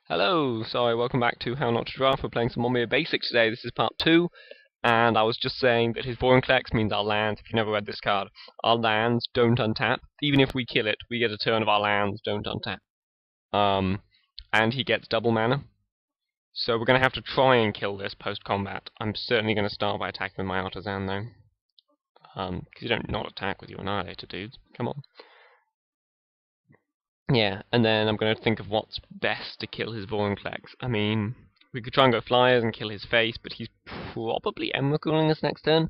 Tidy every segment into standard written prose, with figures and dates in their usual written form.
Hello, welcome back to How Not to Draft. We're playing some Momir Basic today. This is part 2, and I was just saying that his Vorinclex means our lands, if you never read this card, our lands don't untap. Even if we kill it, we get a turn of our lands don't untap. And he gets double mana. So we're going to have to try and kill this post-combat. I'm certainly going to start by attacking with my Artisan, though. Because you don't not attack with your Annihilator, dudes. Come on. Yeah, and then I'm going to think of what's best to kill his Vorinclex. I mean, we could try and go Flyers and kill his face, but he's probably Emrakulling us next turn.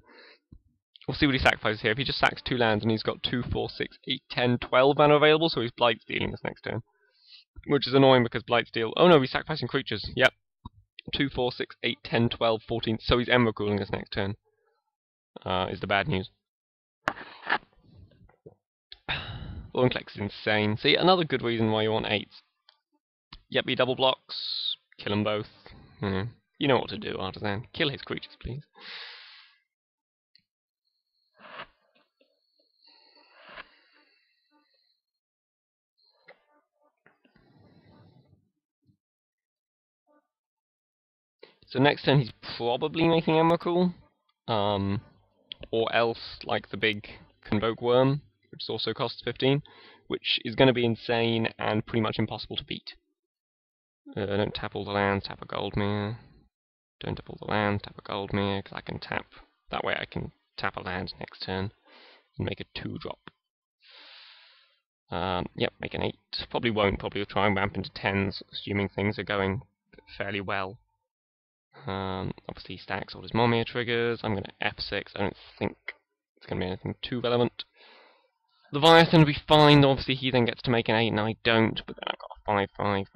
We'll see what he sacrifices here. If he just sacks 2 lands and he's got 2, 4, 6, 8, 10, 12 mana available, so he's Blightstealing us next turn. Which is annoying because Blightsteel... Oh no, he's sacrificing creatures. Yep. 2, 4, 6, 8, 10, 12, 14. So he's Emrakulling us next turn. Is the bad news. Vorinclex is insane. See, another good reason why you want 8s. Yep, he double blocks. Kill them both. You know what to do, Artisan. Kill his creatures, please. So next turn he's probably making Emrakul. Or else, like the big Convoke Worm, which also costs 15, which is going to be insane and pretty much impossible to beat. Don't tap all the lands, tap a Goldmere. Don't tap all the lands, tap a Goldmere, because I can tap... That way I can tap a land next turn and make a 2-drop. Yep, make an 8. Probably won't, probably will try and ramp into 10s, assuming things are going fairly well. Obviously he stacks all his Momir triggers. I'm going to F6, I don't think it's going to be anything too relevant. Leviathan will be fine, obviously he then gets to make an 8 and I don't, but then I've got a 5-5.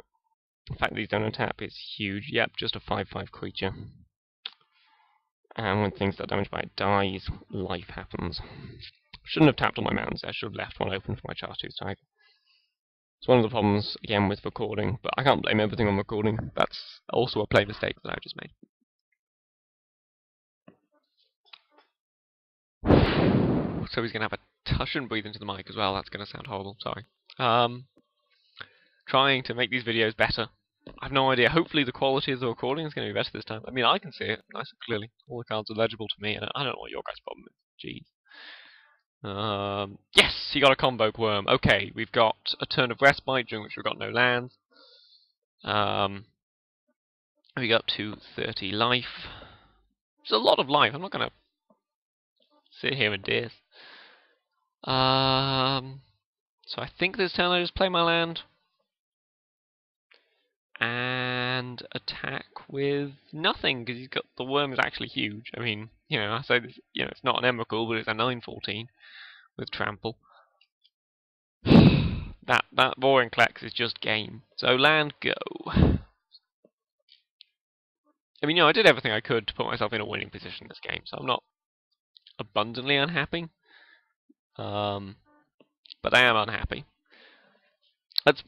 The fact that these don't untap is huge. Yep, just a 5-5 creature. And when things that are damaged by it dies, life happens. Shouldn't have tapped all my mountains there, should have left one open for my Chartreuse Tiger. It's one of the problems, again, with recording, but I can't blame everything on recording. That's also a play mistake that I just made. So he's going to have a tush and breathe into the mic as well. That's going to sound horrible, sorry. Trying to make these videos better. I have no idea. Hopefully the quality of the recording is going to be better this time. I mean, I can see it nice and clearly. All the cards are legible to me, and I don't know what your guys' problem is. Jeez. Yes, he got a Convoke Worm. Okay, we've got a turn of Respite, during which we've got no lands. We got 230 life. It's a lot of life. I'm not going to sit here and diss. So I think this turn I just play my land and attack with nothing, because he's got the worm is actually huge. I mean, I say this, it's not an Emrakul, but it's a 9/14 with trample. that Vorinclex is just game. So land go. I mean, I did everything I could to put myself in a winning position in this game, so I'm not abundantly unhappy. But I am unhappy. That's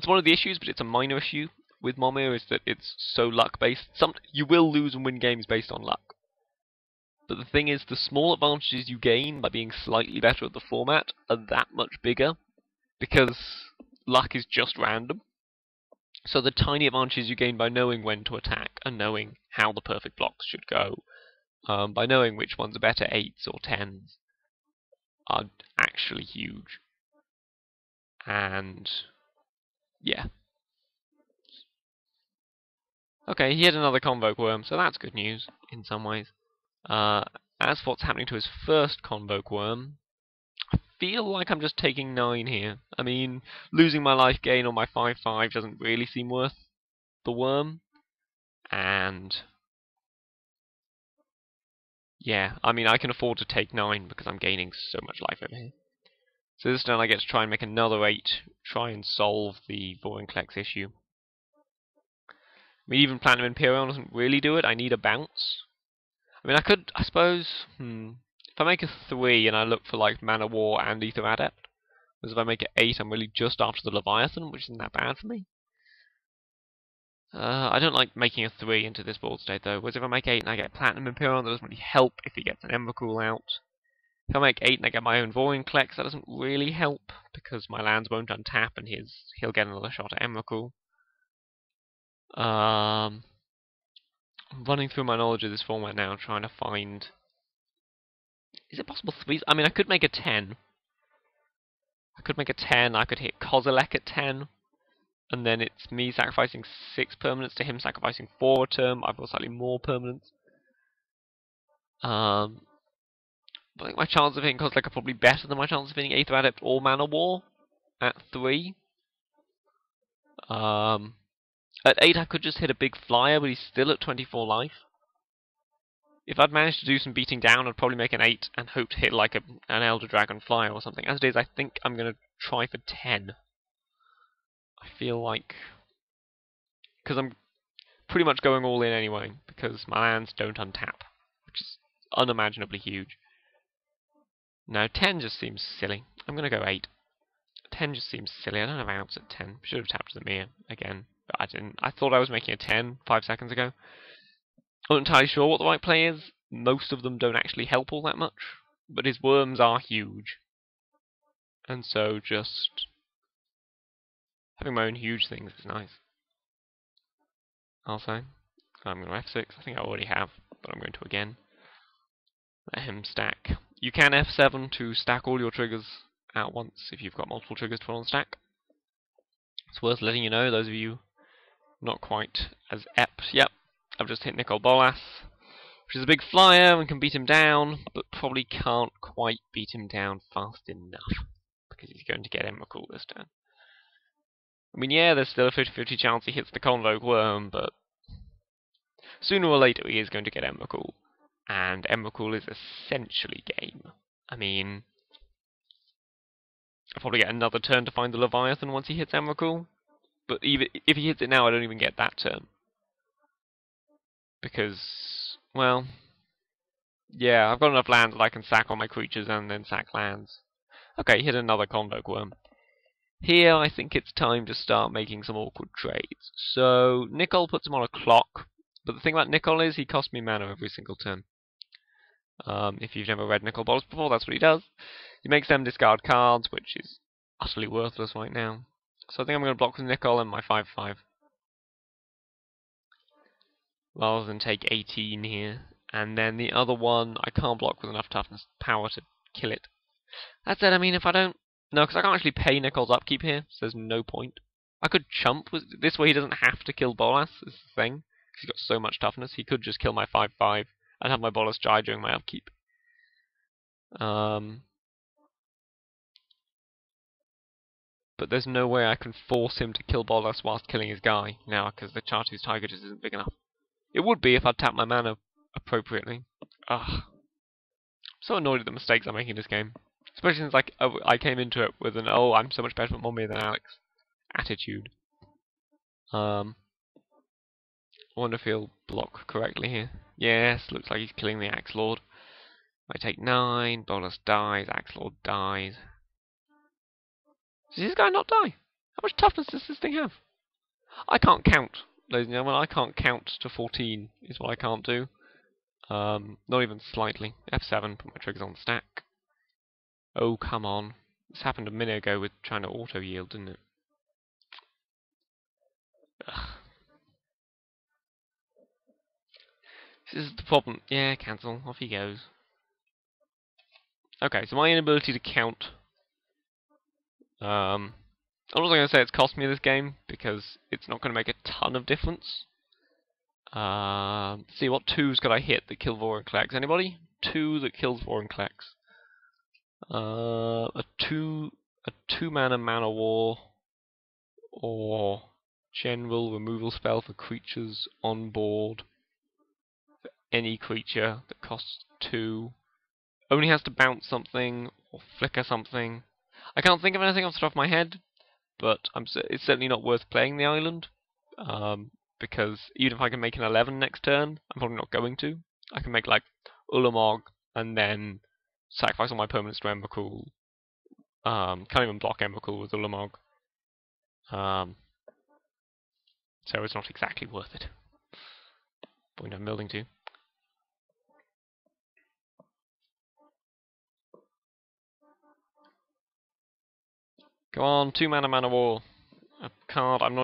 one of the issues, but it's a minor issue with Momir, is that it's so luck-based. You will lose and win games based on luck. But the thing is, the small advantages you gain by being slightly better at the format are that much bigger, because luck is just random. So the tiny advantages you gain by knowing when to attack, and knowing how the perfect blocks should go, by knowing which ones are better 8s or 10s, are actually huge. And yeah. Okay, he had another Convoke Worm, so that's good news in some ways. As for what's happening to his first Convoke Worm, I feel like I'm just taking 9 here. I mean, losing my life gain on my 5/5 doesn't really seem worth the worm. And yeah, I mean, I can afford to take 9 because I'm gaining so much life over here. So this turn I get to try and make another 8, try and solve the Vorinclex issue. I mean, even Platinum Imperial doesn't really do it. I need a bounce. I mean, I suppose, if I make a 3 and I look for like Mana War and Ether Adept, whereas if I make it 8, I'm really just after the Leviathan, which isn't that bad for me. I don't like making a 3 into this board state though, whereas if I make 8 and I get Platinum Imperial, that doesn't really help if he gets an Emrakul out. If I make 8 and I get my own Vorinclex, that doesn't really help, because my lands won't untap and he'll get another shot at Emrakul. I'm running through my knowledge of this format now, trying to find... Is it possible threes? I mean, I could make a 10. I could make a 10, I could hit Kozilek at 10, and then it's me sacrificing 6 permanents to him sacrificing 4 a turn. I've got slightly more permanents. But I think my chance of hitting Kozilek are probably better than my chance of hitting Aether Adept or Mana War at 3. At 8 I could just hit a big flyer, but he's still at 24 life. If I'd managed to do some beating down, I'd probably make an 8 and hope to hit like an Elder Dragon flyer or something. As it is, I think I'm going to try for 10. I feel like... Because I'm pretty much going all in anyway, because my lands don't untap, which is unimaginably huge. No, 10 just seems silly. I'm going to go 8. 10 just seems silly. I don't have outs at 10. Should have tapped the Mir again, but I didn't. I thought I was making a 10 5 seconds ago. I'm not entirely sure what the right play is. Most of them don't actually help all that much, but his worms are huge. And so just having my own huge things is nice. I'll say. I'm going to F6. I think I already have, but I'm going to again. Let him stack. You can F7 to stack all your triggers at once if you've got multiple triggers to put on stack. It's worth letting you know, those of you not quite as apt. Yep, I've just hit Nicol Bolas, which is a big flyer and can beat him down, but probably can't quite beat him down fast enough, because he's going to get Emrakul this turn. I mean, yeah, there's still a 50-50 chance he hits the Convoke Worm, but sooner or later he is going to get Emrakul, and Emrakul is essentially game. I mean, I'll probably get another turn to find the Leviathan once he hits Emrakul, but even if he hits it now, I don't even get that turn. Because, well, yeah, I've got enough lands that I can sack all my creatures and then sack lands. Okay, hit another Convoke Worm. Here, I think it's time to start making some awkward trades. So, Nicol puts him on a clock, but the thing about Nicol is he costs me mana every single turn. If you've never read Nicol Bolas before, that's what he does. He makes them discard cards, which is utterly worthless right now. So I think I'm going to block with Nicol and my 5/5. Rather than take 18 here. And then the other one, I can't block with enough toughness power to kill it. That said, I mean, if I don't... No, because I can't actually pay Nicol's upkeep here, so there's no point. I could chump. This way he doesn't have to kill Bolas, is the thing. Because he's got so much toughness. He could just kill my 5/5 and have my Bolas die during my upkeep. But there's no way I can force him to kill Bolas whilst killing his guy now, because the Chartreuse Tiger just isn't big enough. It would be if I'd tapped my mana appropriately. Ugh. I'm so annoyed at the mistakes I'm making in this game. Especially since I came into it with an, oh, I'm so much better at Momir than Alex attitude. I wonder if he'll block correctly here. Yes, looks like he's killing the Axe Lord. I take 9, Bolas dies, Axe Lord dies. Does this guy not die? How much toughness does this thing have? I can't count, ladies and gentlemen. I can't count to 14 is what I can't do. Not even slightly. F7, put my triggers on stack. Oh, come on. This happened a minute ago with trying to auto-yield, didn't it? Ugh. This is the problem. Yeah, cancel. Off he goes. Okay, so my inability to count. I'm not going to say it's cost me this game, because it's not going to make a ton of difference. See, what 2s could I hit that kill Vorinclex? Anybody? 2 that kills Vorinclex. A 2-mana Mana War, or general removal spell for creatures on board. For any creature that costs 2. Only has to bounce something, or flicker something. I can't think of anything off the top of my head, but it's certainly not worth playing the island. Because even if I can make an 11 next turn, I'm probably not going to. I can make like Ulamog, and then sacrifice all my permanents to Emrakul. Can't even block Emrakul with Ulamog. So it's not exactly worth it. Point I'm building to. Go on, 2-mana Mana War. A card I'm not